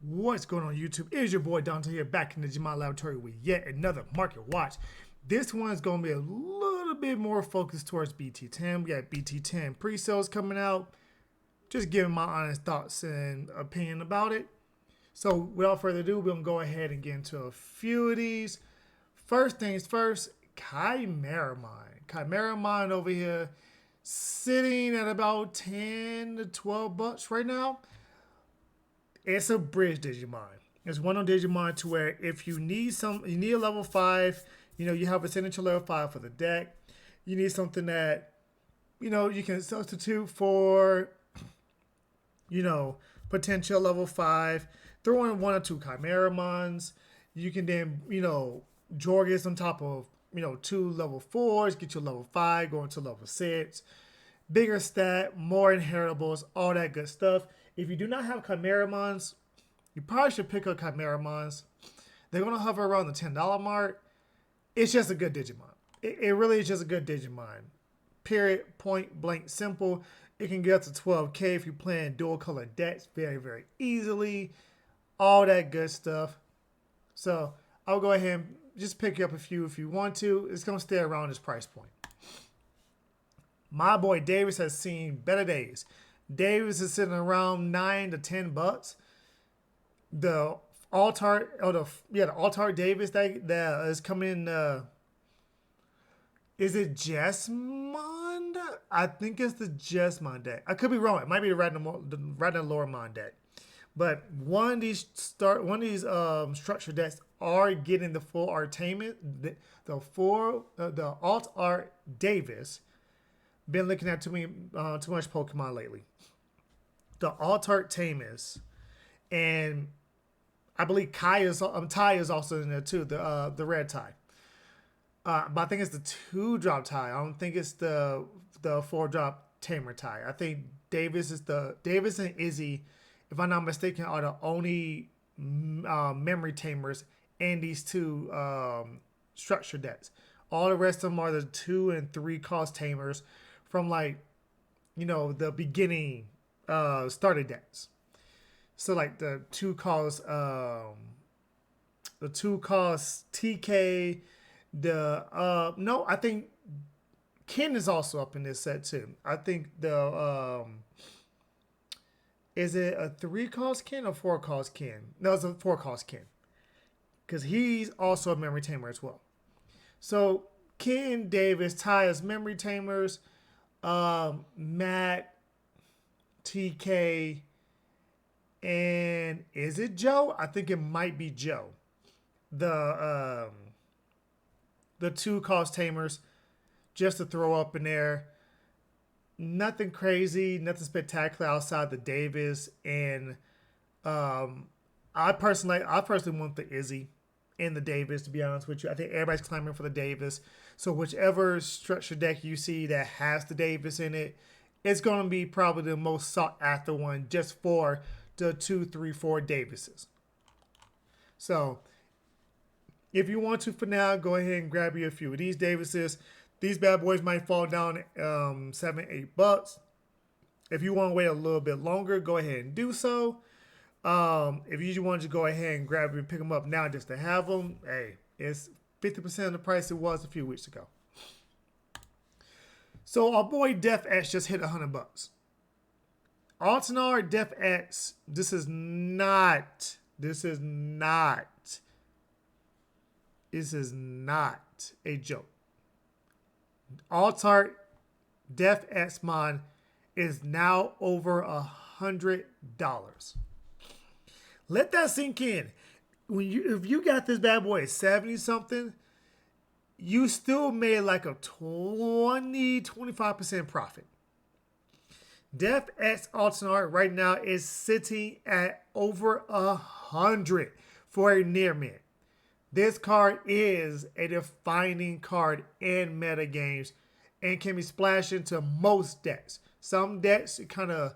What's going on YouTube? It is your boy Dante here, back in the Digimon Laboratory with yet another market watch. This one is going to be a little bit more focused towards BT10. We got BT10 pre-sales coming out. Just giving my honest thoughts and opinion about it. So without further ado, we're going to go ahead and get into a few of these. First things first, Chimeramon. Chimeramon over here sitting at about 10 to 12 bucks right now. It's a bridge Digimon. It's one of Digimon to where if you need a level 5, you have a signature level 5 for the deck. You need something that, you can substitute for, potential level 5. Throw in 1 or 2 Chimeramons. You can then, Jorgis on top of, 2 level 4s, get your level 5, go into level 6. Bigger stat, more inheritables, all that good stuff. If you do not have Chimeramons, you probably should pick up Chimeramons. They're going to hover around the $10 mark. It's just a good Digimon. It really is just a good Digimon. Period, point blank, simple. It can get up to 12K if you're playing dual color decks very, very easily. All that good stuff. So I'll go ahead and just pick up a few if you want to. It's going to stay around this price point. My boy Davis has seen better days. Davis is sitting around 9 to 10 bucks. The Altar Davis that is coming in. Is it Jesmond? I think it's the Jesmond deck. I could be wrong. It might be the Lowermon deck. But one of these structure decks are getting the full Artainment, the Alt Art Davis. Been looking at too much Pokemon lately. The Altart Tamus, and I believe Tai is also in there too. The red tie, but I think it's the 2-drop tie. I don't think it's the 4-drop Tamer tie. I think Davis and Izzy, if I'm not mistaken, are the only memory tamers in these 2 structure decks. All the rest of them are the 2 and 3 cost tamers from the beginning starter decks. So the 2 cost TK, I think Ken is also up in this set too. I think is it a 3 cost Ken or 4 cost Ken? No, it's a 4 cost Ken. Because he's also a memory tamer as well. So Ken, Davis, Ty as memory tamers. Matt, TK, and is it Joe? I think it might be Joe. The 2 cost tamers, just to throw up in there. Nothing crazy, nothing spectacular outside the Davis, and I personally want the Izzy and the Davis, to be honest with you. I think everybody's clamoring for the Davis. So whichever structure deck you see that has the Davis in it, it's going to be probably the most sought after one just for the 2, 3, 4 Davises. So if you want to for now, go ahead and grab you a few of these Davises. These bad boys might fall down $7, $8. If you want to wait a little bit longer, go ahead and do so. If you just want to go ahead and grab them and pick them up now just to have them, hey, it's 50% of the price it was a few weeks ago. So our boy Def X just hit $100. Altanar Def X, this is not a joke. Altart Def X Mon is now over $100. Let that sink in. If you got this bad boy at 70 something, you still made like a 20-25% profit. Def X Altanar right now is sitting at over 100 for a near mint. This card is a defining card in meta games and can be splashed into most decks. Some decks kind of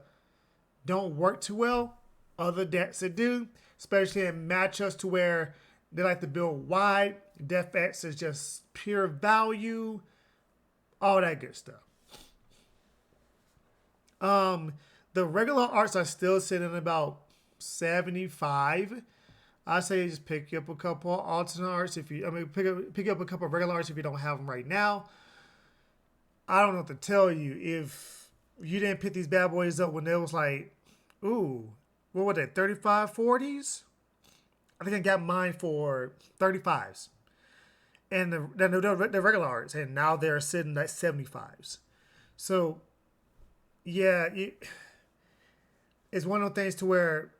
don't work too well. Other decks that do, especially in matchups to where they like to build wide. Def X is just pure value. All that good stuff. The regular arts are still sitting about $75. I say just pick up a couple alternate arts if you. I mean, pick up a couple of regular arts if you don't have them right now. I don't know what to tell you. If you didn't pick these bad boys up when they was like, ooh, what were they, 35, 40s? I think I got mine for 35s. And the regular arts, and now they're sitting at 75s. So, yeah, it's one of those things to where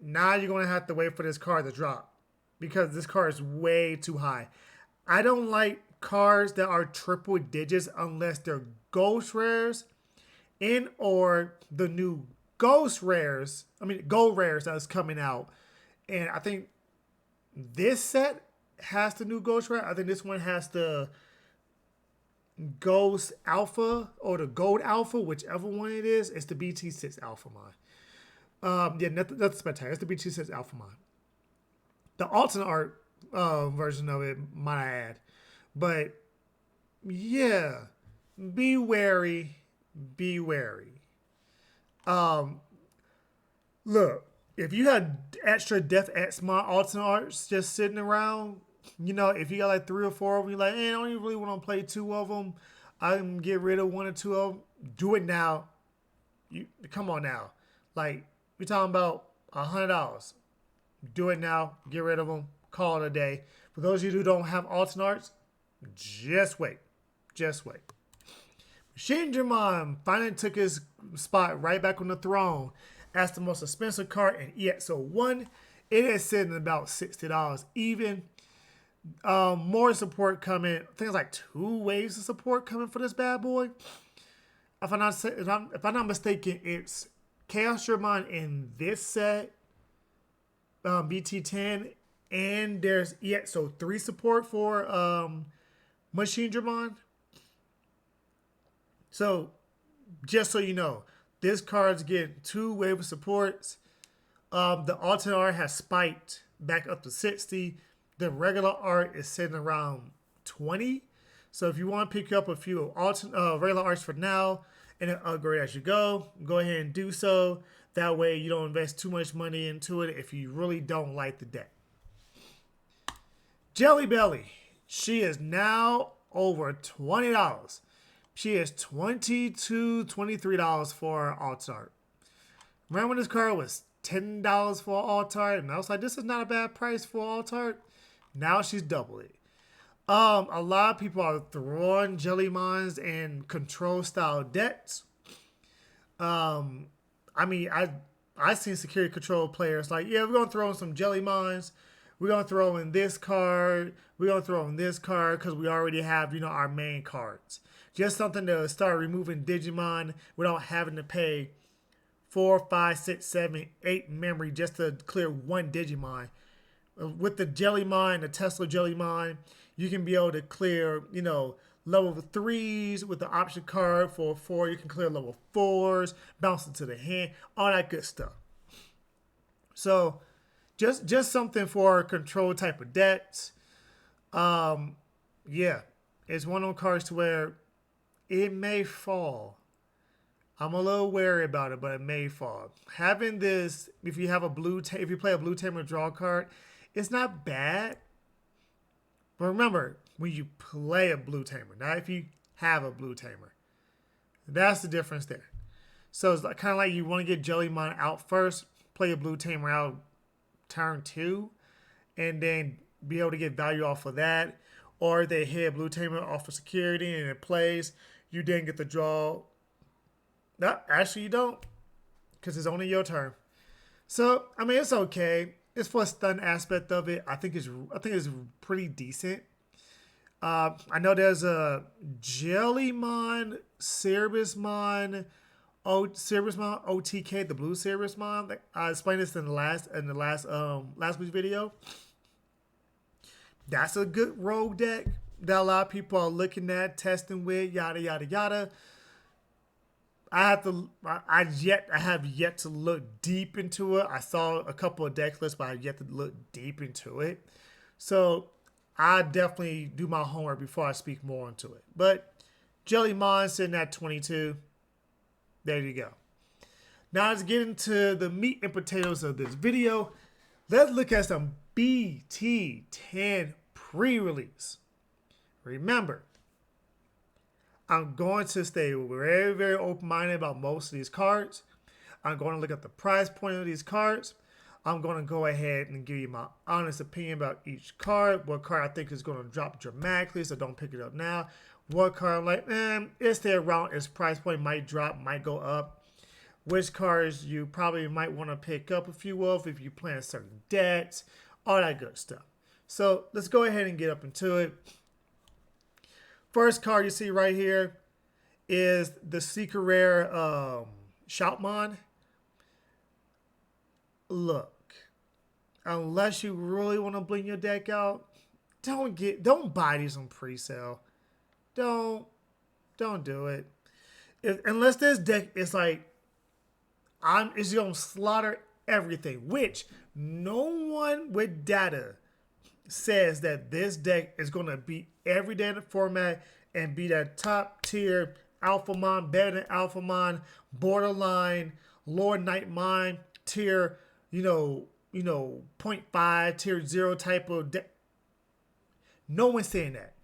now you're going to have to wait for this card to drop because this card is way too high. I don't like cards that are triple digits unless they're ghost rares and or the new gold rares that's coming out. And I think this set has the new ghost rare. I think this one has the Ghost Alpha or the Gold Alpha, whichever one it is. It's the BT6 Alpha mine. Yeah, that's spectacular. It's the BT6 Alpha mine. The alternate art version of it, might I add. But yeah, be wary. Be wary. Look, if you had extra Death X mod alternate arts just sitting around, if you got like 3 or 4 of them, you're like, I don't even really want to play 2 of them. I can get rid of 1 or 2 of them. Do it now. Come on now. Like, we're talking about $100. Do it now. Get rid of them. Call it a day. For those of you who don't have alternate arts, just wait. Just wait. Machine Dramon finally took his spot right back on the throne as the most expensive card in EXO1. It is sitting at about $60 even. More support coming. I think it's like 2 waves of support coming for this bad boy. If I'm not mistaken, it's Chaos Dramon in this set, BT10, and there's EXO3 support for Machine Dramon. So, just so you know, this card's getting 2 wave of supports. The alternate art has spiked back up to 60. The regular art is sitting around 20. So if you want to pick up a few regular arts for now and then upgrade as you go ahead and do so. That way you don't invest too much money into it if you really don't like the deck. Jelly Belly. She is now over $20. She is $22, $23 for alt art. Remember when this card was $10 for alt art? And I was like, this is not a bad price for alt art. Now she's double it. A lot of people are throwing Jelly Mines and control style decks. I seen security control players like, yeah, we're gonna throw in some Jelly Mines. We're gonna throw in this card. We're gonna throw in this card because we already have, our main cards. Just something to start removing Digimon without having to pay 4, 5, 6, 7, 8 memory just to clear 1 Digimon. With the Jelly Mine, the Tesla Jelly Mine, you can be able to clear, level 3s with the option card. For 4, you can clear level 4s, bounce into the hand, all that good stuff. So, just something for control type of decks. Yeah, it's one of those cards to where it may fall. I'm a little wary about it, but it may fall. Having this, if you play a blue tamer draw card, it's not bad. But remember, when you play a blue tamer, not if you have a blue tamer. That's the difference there. So it's kind of like you want to get Jellymon out first, play a blue tamer out turn 2, and then be able to get value off of that. Or they hit a blue tamer off of security and it plays. You didn't get the draw. No, actually you don't, because it's only your turn. So it's okay. It's for a stun aspect of it. I think it's pretty decent. I know there's a Jellymon, Cerebusmon, Cerebusmon OTK, the blue Cerebusmon. I explained this in the last week's video. That's a good rogue deck that a lot of people are looking at, testing with, yada yada yada. I have yet to look deep into it. I saw a couple of deck lists, but I have yet to look deep into it. So I definitely do my homework before I speak more into it. But Jellymon sitting at 22. There you go. Now let's get into the meat and potatoes of this video. Let's look at some BT10 pre-release. Remember, I'm going to stay very, very open-minded about most of these cards. I'm going to look at the price point of these cards. I'm going to go ahead and give you my honest opinion about each card. What card I think is going to drop dramatically, so don't pick it up now. What card I'm like, it's there around its price point, might drop, might go up. Which cards you probably might want to pick up a few of if you plan certain decks, all that good stuff. So let's go ahead and get up into it. First card you see right here is the Secret Rare Shoutmon. Look, unless you really want to bling your deck out, don't buy these on pre-sale. Don't do it. Unless this deck is like, it's gonna slaughter everything, which no one with data says that this deck is gonna beat every day in the format and be that top tier Alphamon, better than Alphamon, borderline Lord Nightmine tier, you know, 0.5 tier 0 type of deck. No one's saying that.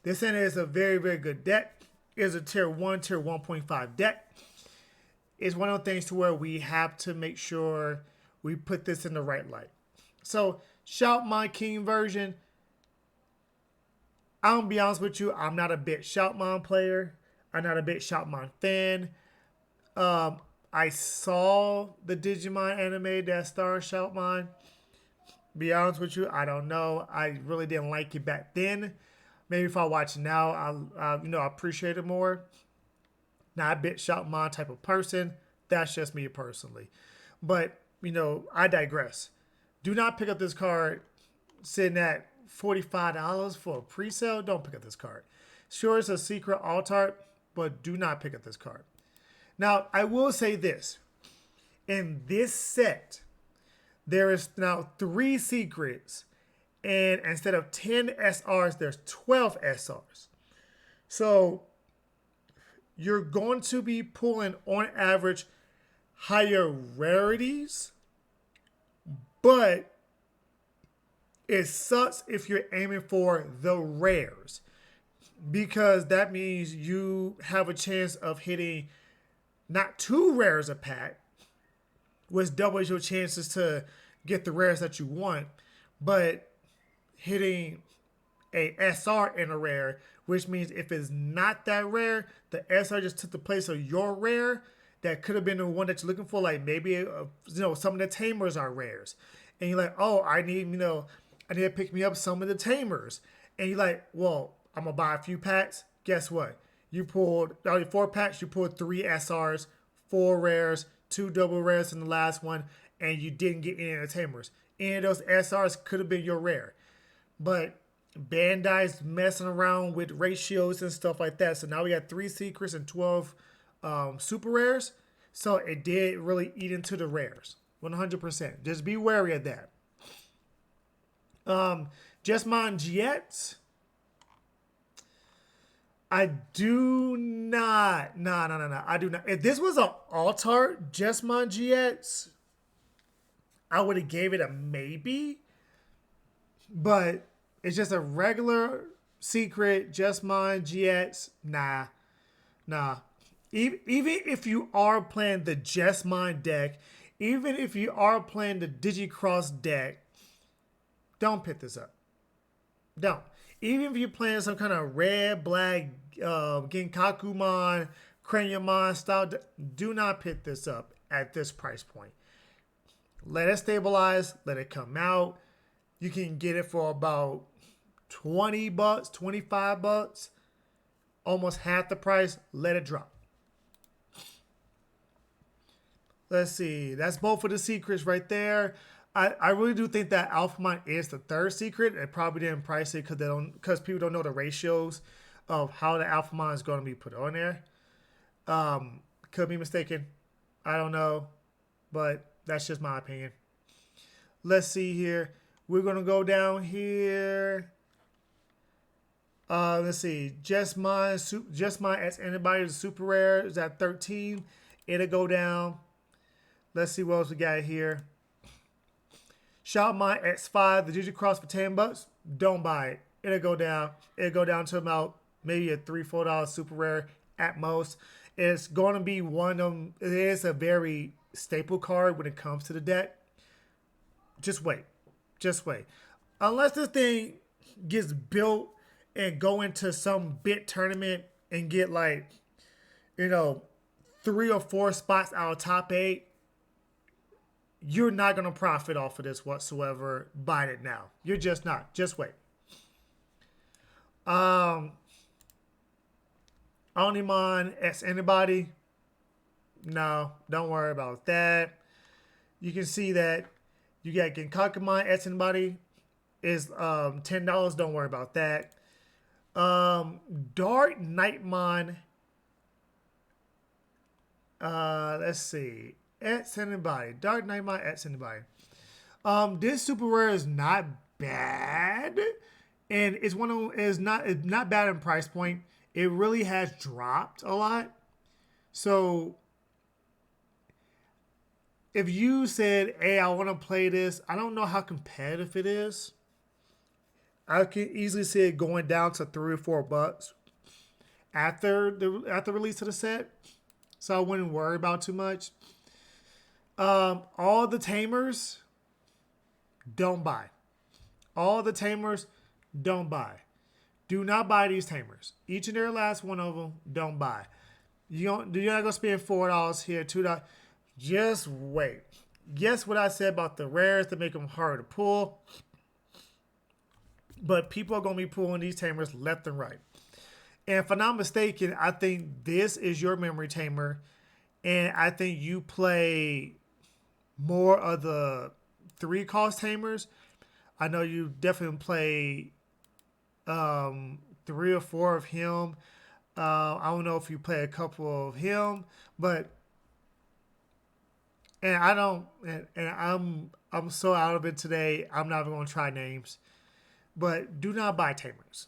They're saying it's a very, very good deck. It's a tier 1, tier 1.5 deck. It's one of the things to where we have to make sure we put this in the right light. So, Shoutmon King version. I'm going to be honest with you. I'm not a big Shoutmon player. I'm not a big Shoutmon fan. I saw the Digimon anime that stars Shoutmon. Be honest with you, I don't know. I really didn't like it back then. Maybe if I watch it now, I appreciate it more. Not a bit Shoutmon type of person. That's just me personally. But, I digress. Do not pick up this card sitting at $45 for a pre-sale. Don't pick up this card. Sure, it's a secret alt art, but do not pick up this card. Now, I will say this. In this set, there is now 3 secrets. And instead of 10 SRs, there's 12 SRs. So, you're going to be pulling, on average, higher rarities. But it sucks if you're aiming for the rares. Because that means you have a chance of hitting not 2 rares a pack, which doubles your chances to get the rares that you want, but hitting a SR in a rare, which means if it's not that rare, the SR just took the place of your rare that could have been the one that you're looking for. Like maybe some of the tamers are rares, and you're like, oh, I need to pick me up some of the tamers, and you're like, well, I'm gonna buy a few packs. Guess what? You pulled 4 packs. You pulled 3 SRs, 4 rares, 2 double rares in the last one, and you didn't get any of the tamers. Any of those SRs could have been your rare, but Bandai's messing around with ratios and stuff like that. So now we got 3 secrets and 12 super rares. So it did really eat into the rares, 100%. Just be wary of that. Jesmon GX. I do not. No. I do not. If this was an alt-art Jesmon GX, I would have gave it a maybe. But it's just a regular secret Jesmon GX. Nah. Even if you are playing the Jesmon deck, even if you are playing the Digicross deck, don't pick this up. Don't. Even if you're playing some kind of red, black, Genkakumon, Craniumon style, do not pick this up at this price point. Let it stabilize. Let it come out. You can get it for about $20, $25, almost half the price. Let it drop. Let's see. That's both of the secrets right there. I really do think that Alphamon is the 3rd secret. They probably didn't price it because people don't know the ratios of how the Alphamon is going to be put on there. Could be mistaken. I don't know. But that's just my opinion. Let's see here. We're going to go down here. Let's see. Jesmon as anybody is super rare is at 13. It'll go down. Let's see what else we got here. Shop my X5, the Digicross for $10. Don't buy it. It'll go down. It'll go down to about maybe a $3, $4 super rare at most. It's going to be one of them. It is a very staple card when it comes to the deck. Just wait. Just wait. Unless this thing gets built and go into some big tournament and get like, you know, 3 or 4 spots out of top 8, you're not going to profit off of this whatsoever buying it now. You're just not. Just wait. Onimon X Anybody. No, don't worry about that. You can see that you got Genkakumon X Anybody is $10. Don't worry about that. Dark Nightmon. Let's see. X Anybody. Dark Nightmon X Anybody. This super rare is not bad, and it's not bad in price point. It really has dropped a lot. So if you said, "Hey, I want to play this," I don't know how competitive it is. I can easily see it going down to $3 or $4 after the release of the set. So I wouldn't worry about too much. All the tamers, don't buy. All the tamers, don't buy. Do not buy these tamers. Each and every last one of them, don't buy. You're not gonna spend $4 here, $2. Just wait. Guess what I said about the rares to make them hard to pull. But people are gonna be pulling these tamers left and right. And if I'm not mistaken, I think this is your memory tamer, and I think you play more of the 3 cost tamers. I know you definitely play 3 or 4 of him. I don't know if you play a couple of him, but I'm so out of it today. I'm not even gonna try names, but do not buy tamers.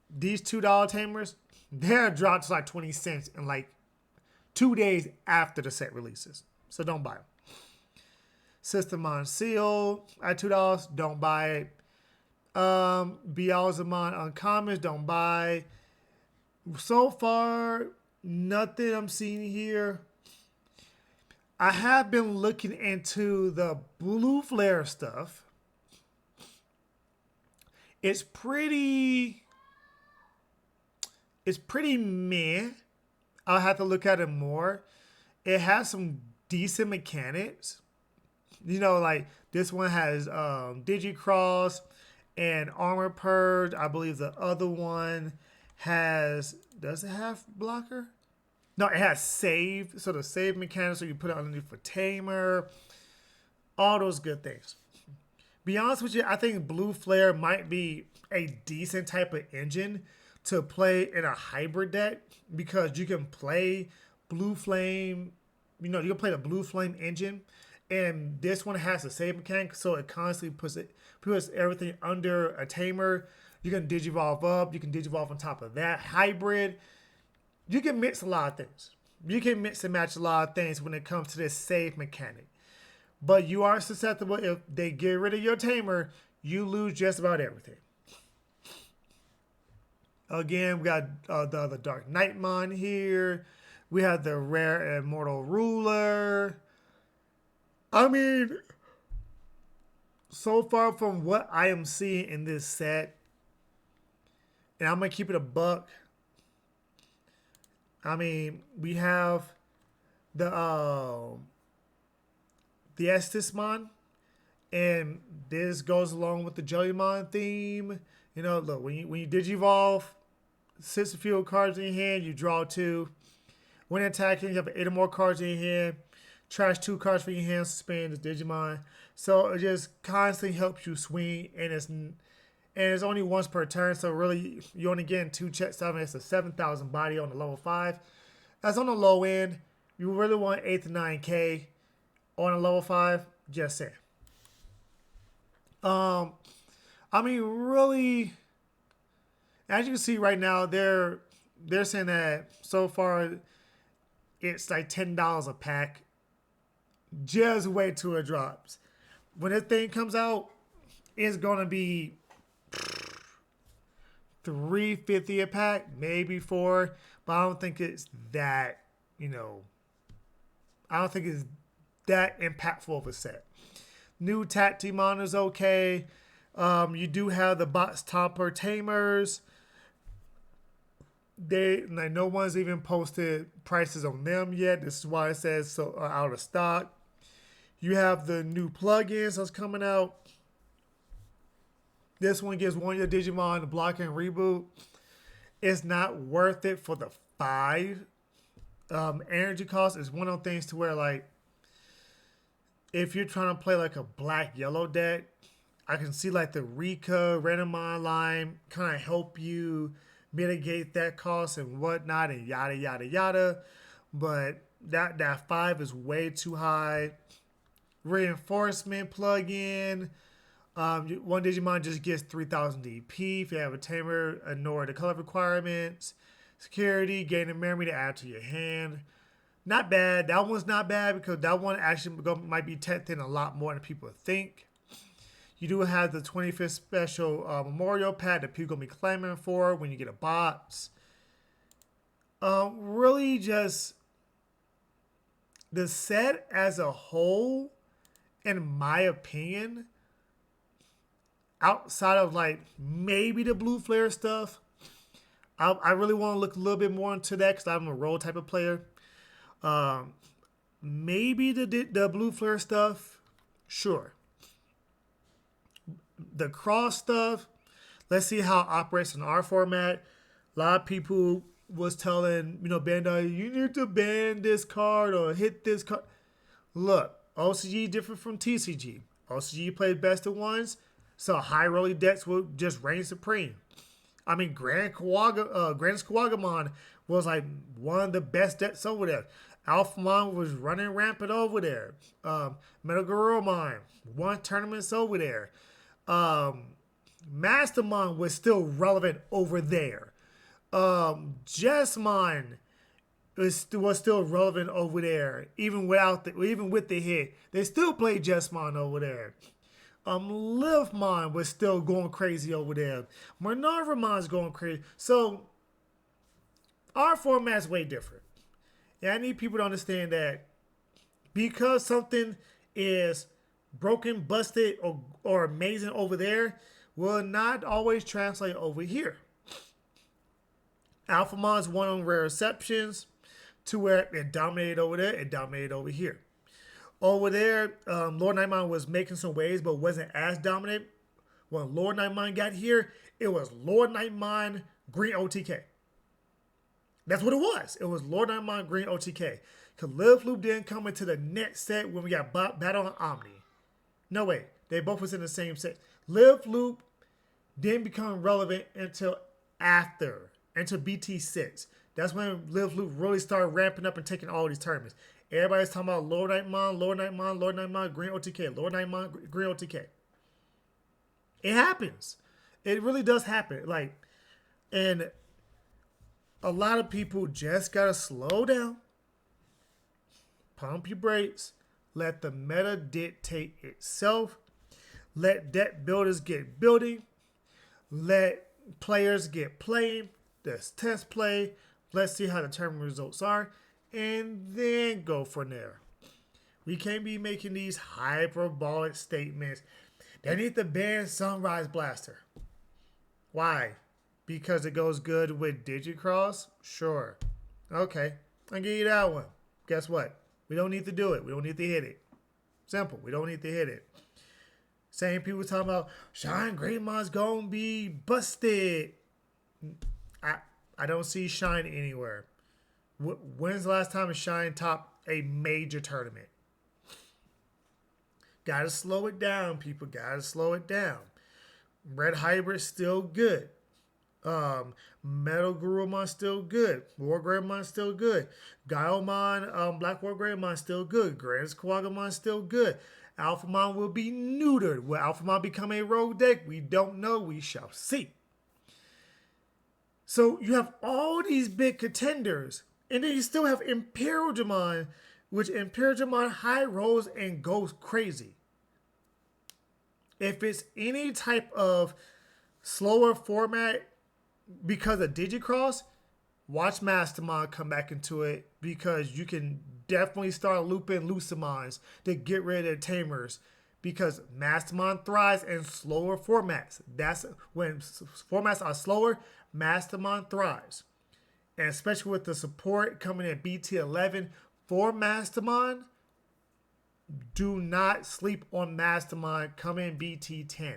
These $2 tamers, they're dropped to like 20 cents in like 2 days after the set releases. So don't buy them. System on Seal at $2, don't buy it. Beelzemon Uncommons, don't buy. So far, nothing I'm seeing here. I have been looking into the Blue Flare stuff. It's pretty meh. I'll have to look at it more. It has some decent mechanics. You know, like this one has Digicross and Armor Purge. I believe the other one does it have blocker? No, it has save. So the save mechanics, so you put it underneath for Tamer. All those good things. Be honest with you, I think Blue Flare might be a decent type of engine to play in a hybrid deck, because you can play Blue Flame, you can play the Blue Flame engine, and this one has the save mechanic, so it constantly puts everything under a tamer. You can Digivolve up, you can Digivolve on top of that. Hybrid, you can mix a lot of things. You can mix and match a lot of things when it comes to this save mechanic. But you are susceptible. If they get rid of your tamer, you lose just about everything. Again, we got the other Dark Nightmon here. We have the rare Immortal Ruler. I mean, so far from what I am seeing in this set, and I'm going to keep it a buck. I mean, we have the Estismon, and this goes along with the Jellymon theme. Look, when you Digivolve, 6 field cards in your hand, you draw 2. When attacking, you have 8 or more cards in your hand. Trash 2 cards from your hand, suspend the Digimon. So it just constantly helps you swing, and it's only once per turn. So really, you're only getting 2 check 7. It's a 7,000 body on the level 5. That's on the low end. You really want 8 to 9K on a level 5. Just saying. I mean, really, as you can see right now, they're saying that so far it's like $10 a pack. Just wait till it drops. When this thing comes out, it's gonna be 350 a pack, maybe four, but I don't think it's that, you know, I don't think it's that impactful of a set. New Tactimon is okay. You do have the box topper tamers. They like no one's even posted prices on them yet. This is why it says so out of stock. You have the new plugins that's coming out. This one gives one of your Digimon the block and reboot. It's not worth it for the 5 energy cost. It's one of those things to where like if you're trying to play like a black yellow deck, I can see like the Rika Randomon line kind of help you mitigate that cost and whatnot and yada yada yada. But that 5 is way too high. Reinforcement plug-in. One Digimon just gets 3,000 DP. If you have a tamer, ignore the color requirements. Security, gain a memory to add to your hand. Not bad. That one's not bad because that one actually might be testing a lot more than people think. You do have the 25th special memorial pad that people gonna be clamoring for when you get a box. Really, just the set as a whole, in my opinion, outside of like maybe the blue flare stuff, I really want to look a little bit more into that because I'm a role type of player. Maybe the blue flare stuff, sure. The cross stuff, let's see how it operates in our format. A lot of people was telling, Bandai, you need to ban this card or hit this card. Look, OCG different from TCG. OCG plays best of ones, so high rolling decks will just reign supreme. I mean, Grand Kawagamon was like one of the best decks over there. Alphamon was running rampant over there. Metal Garurumon won tournaments over there. Mastermon was still relevant over there. Jessmon was still relevant over there, even with the hit. They still play Jessmon over there. Livmon was still going crazy over there. Minervamon's going crazy. So our format's way different. And I need people to understand that because something is broken, busted, or amazing over there will not always translate over here. Alphamon's won on rare exceptions to where it dominated over there, it dominated over here. Over there, Lord Nightmon was making some waves, but wasn't as dominant. When Lord Nightmon got here, it was Lord Nightmon Green OTK. That's what it was. It was Lord Nightmon Green OTK. Because Live Loop didn't come into the next set when we got Battle on Omni. No way. They both was in the same set. Live Loop didn't become relevant until BT6. That's when Live Loop really started ramping up and taking all these tournaments. Everybody's talking about Lord Nightmon, Lord Nightmon, Lord Nightmon, Green OTK, Lord Nightmon, Green OTK. It happens. It really does happen. And a lot of people just gotta slow down, pump your brakes, let the meta dictate itself, let deck builders get building, let players get playing, let's test play, let's see how the tournament results are, and then go from there. We can't be making these hyperbolic statements. They need to ban Sunrise Blaster. Why? Because it goes good with Digicross? Sure. Okay. I'll give you that one. Guess what? We don't need to do it. We don't need to hit it. Simple. We don't need to hit it. Same people talking about Shine Greymond's gonna be busted. I don't see Shine anywhere. When's the last time a Shine topped a major tournament? Gotta slow it down, people. Gotta slow it down. Red Hybrid's still good. Metal Garurumon still good. War Greymon still good. Gaiomon, Black War Greymon still good. Grand Kawagamon still good. Alphamon will be neutered. Will Alphamon become a rogue deck? We don't know. We shall see. So you have all these big contenders, and then you still have Imperial Jamon which Imperial high rolls and goes crazy. If it's any type of slower format because of Digicross, watch Mastermind come back into it because you can definitely start looping Lucimons to get rid of Tamers because Mastermind thrives in slower formats. That's when formats are slower, Mastermind thrives. And especially with the support coming in BT11 for Mastermind, do not sleep on Mastermind coming BT10.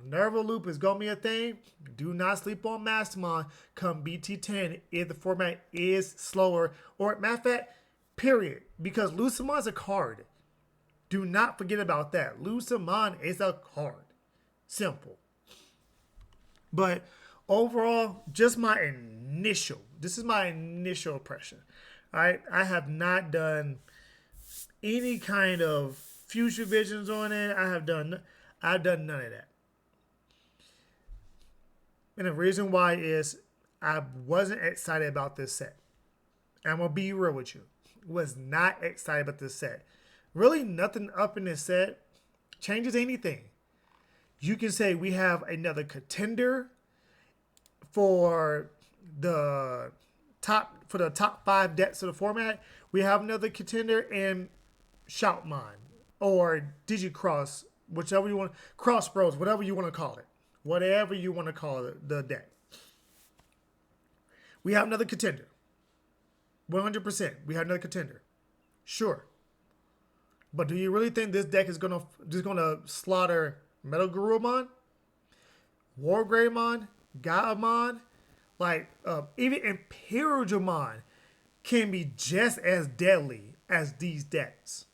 Nerva Loop is going to be a thing. Do not sleep on Mastermind come BT10 if the format is slower. Or, matter of fact, period. Because Lucimon is a card. Do not forget about that. Lucimon is a card. Simple. But overall, just my initial. This is my initial impression. All right, I have not done any kind of future visions on it. I've done none of that. And the reason why is I wasn't excited about this set. I'm going to be real with you. Was not excited about this set. Really nothing up in this set changes anything. You can say we have another contender for the top 5 decks of the format. We have another contender in Shoutmon or Digicross, whichever you want, Crossroads, whatever you want to call it. Whatever you want to call it, the deck. We have another contender. 100%. We have another contender. Sure. But do you really think this deck is gonna slaughter Metal Garurumon, War Greymon, Gaamon? Like, even Imperial Dramon can be just as deadly as these decks.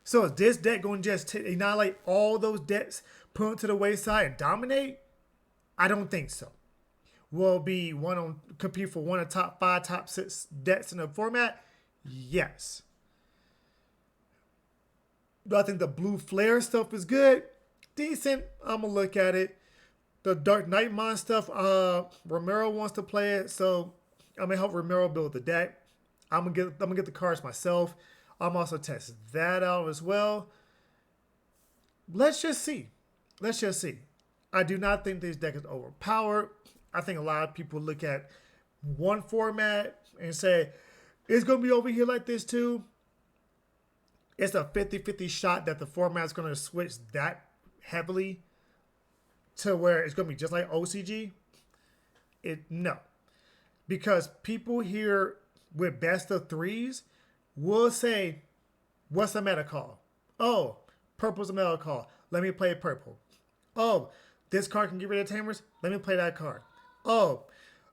So is this deck going to just annihilate all those decks, put them to the wayside, and dominate? I don't think so. Will be compete for one of the top 5, top 6 decks in the format? Yes. Do I think the Blue Flare stuff is good? Decent. I'm going to look at it. The Dark Knightmon stuff, Romero wants to play it, so I'm going to help Romero build the deck. I'm gonna get the cards myself. I'm also testing that out as well. Let's just see. I do not think this deck is overpowered. I think a lot of people look at one format and say, it's going to be over here like this too. It's a 50-50 shot that the format is going to switch that heavily to where it's going to be just like OCG. No. Because people here with best of 3s will say, what's the meta call? Oh, purple's a meta call. Let me play purple. Oh, this card can get rid of Tamers. Let me play that card. Oh,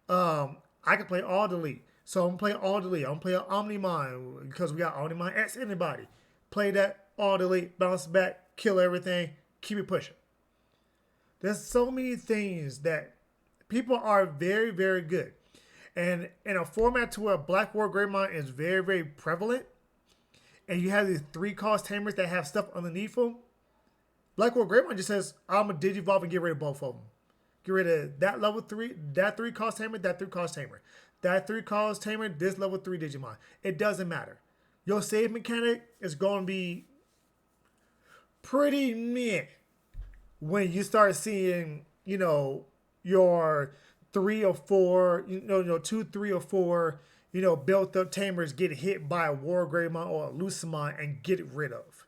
I can play all delete. So I'm going to play all delete. I'm going to play Omnimon because we got Omnimon X anybody. Play that, all delete, bounce back, kill everything, keep it pushing. There's so many things that people are very, very good. And in a format to where Black War Greymon is very, very prevalent, and you have these 3-cost tamers that have stuff underneath them, Black War Greymon just says, I'm going to Digivolve and get rid of both of them. Get rid of that level 3, that 3-cost tamer, that 3-cost tamer. That 3-cost tamer, this level 3 Digimon. It doesn't matter. Your save mechanic is going to be pretty meh when you start seeing, your 3 or 4, 2, 3 or 4, built up tamers get hit by a War Greymon or a Lucimon and get rid of.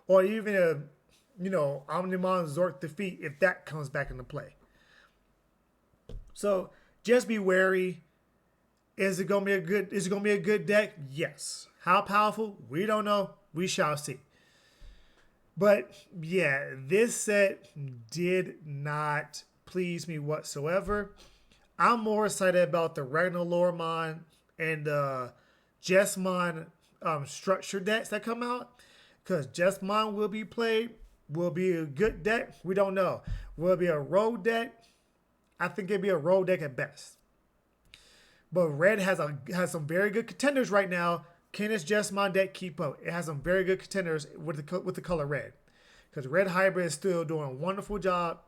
Or even a, Omnimon Zork defeat if that comes back into play. So just be wary. Is it gonna be a good deck? Yes. How powerful? We don't know. We shall see. But yeah, this set did not please me whatsoever. I'm more excited about the Ragnarlormon and the Jessmon structure decks that come out. Because Jessmon will be played. Will be a good deck. We don't know. Will it be a road deck? I think it'd be a road deck at best. But Red has some very good contenders right now. Can this Jessmon deck keep up? It has some very good contenders with the color red. Because Red Hybrid is still doing a wonderful job.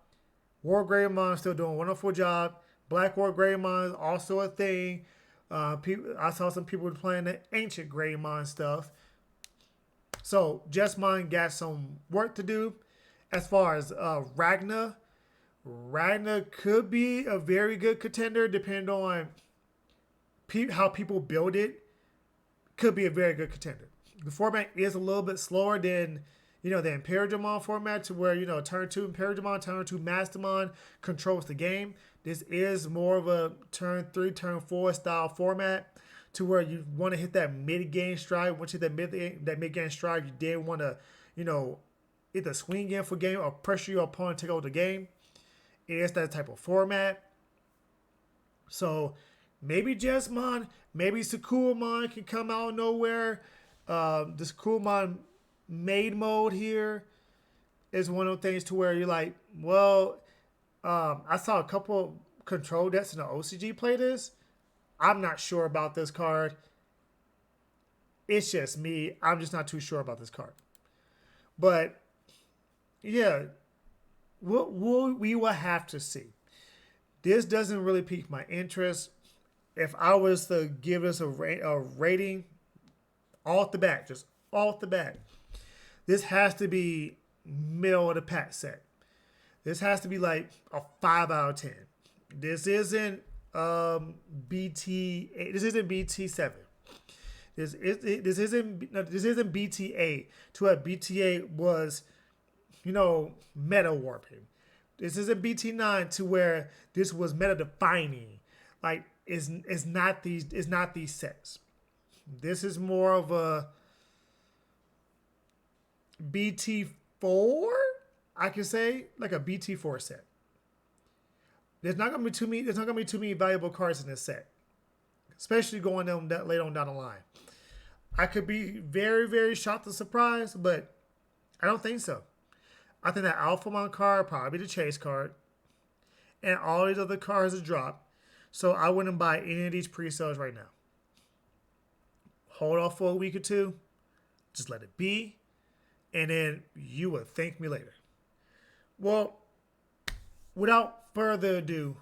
War Greymon is still doing a wonderful job. Black War Greymon is also a thing. I saw some people playing the ancient Greymon stuff. So Jesmon got some work to do. As far as Ragna could be a very good contender depending on how people build it. Could be a very good contender. The format is a little bit slower than the Imperial format, to where turn 2 Imperial, turn 2 Mastermon controls the game. This is more of a turn 3, turn 4 style format, to where you want to hit that mid game stride. Once you hit that mid game stride, you then want to either swing in for game or pressure your opponent to take over the game. It is that type of format. So maybe Jesmon, maybe Sakuramon can come out of nowhere. This Sakuramon made mode here is one of the things to where you're like, well, I saw a couple control decks in the OCG play this. I'm not sure about this card. It's just me. I'm just not too sure about this card. But yeah, we will have to see. This doesn't really pique my interest. If I was to give this a rating off the bat, just off the bat, this has to be middle of the pack set. This has to be like a 5 out of 10. This isn't BT. This isn't BT7. This isn't BT8. To what BT8 was, meta warping. This isn't BT9 to where this was meta defining. Like is not these sets. This is more of a BT4, I can say, like a BT4 set. There's not gonna be too many valuable cards in this set, especially going down later on down the line. I could be very, very shocked and surprised, but I don't think so. I think that Alphamon card probably the chase card, and all these other cards are dropped. So I wouldn't buy any of these pre-sales right now. Hold off for a week or two, just let it be, and then you will thank me later. Well, without further ado,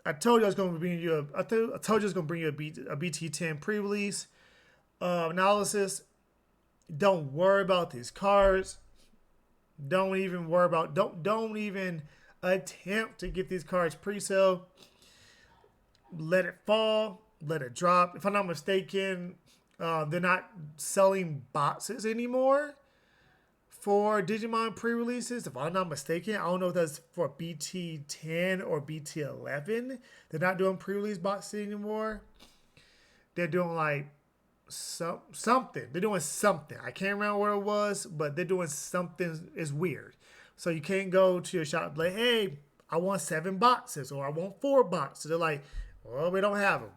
I told you I was going to bring you a BT10 pre-release analysis. Don't worry about these cards. Don't even worry about. Don't even attempt to get these cards pre-sale. Let it fall. Let it drop. If I'm not mistaken, they're not selling boxes anymore for Digimon pre-releases. If I'm not mistaken, I don't know if that's for BT10 or BT11. They're not doing pre-release boxes anymore. They're doing like something. They're doing something. I can't remember what it was, but they're doing something is weird. So you can't go to your shop like, hey, I want 7 boxes or I want 4 boxes. They're like, well, we don't have them.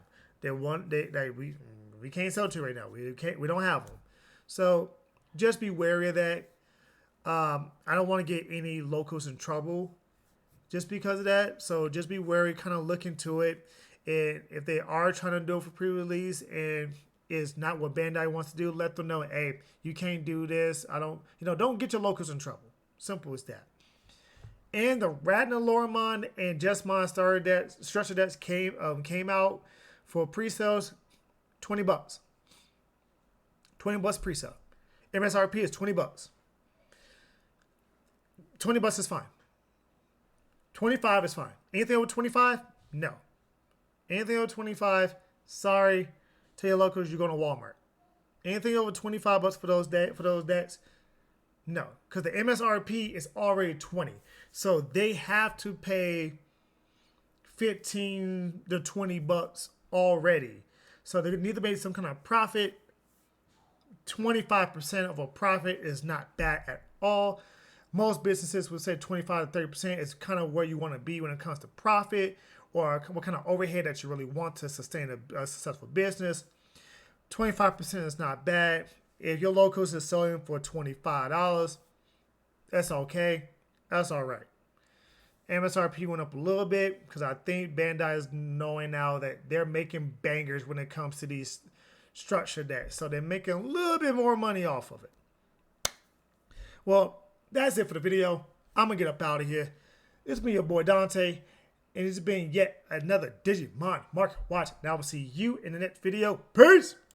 We can't sell to right now. We don't have them. So just be wary of that. I don't want to get any locals in trouble just because of that. So just be wary, kind of look into it. And if they are trying to do it for pre-release and is not what Bandai wants to do, let them know, hey, you can't do this. Don't get your locals in trouble. Simple as that. And the Ragnar Lorimon and Jesmon structure decks came out for pre-sales, $20. $20 pre-sale. MSRP is $20. $20 is fine. 25 is fine. Anything over 25? No. Anything over 25, sorry. Tell your locals you're going to Walmart. Anything over $25 for those decks? No, because the MSRP is already 20, so they have to pay 15 to 20 bucks already. So they need to make some kind of profit. 25% of a profit is not bad at all. Most businesses would say 25 to 30% is kind of where you want to be when it comes to profit or what kind of overhead that you really want to sustain a successful business. 25% is not bad. If your locals is selling for $25, that's okay. That's all right. MSRP went up a little bit because I think Bandai is knowing now that they're making bangers when it comes to these structure decks. So they're making a little bit more money off of it. Well, that's it for the video. I'm going to get up out of here. It's me, your boy Dante. And it's been yet another Digimon Market Watch. And I will see you in the next video. Peace!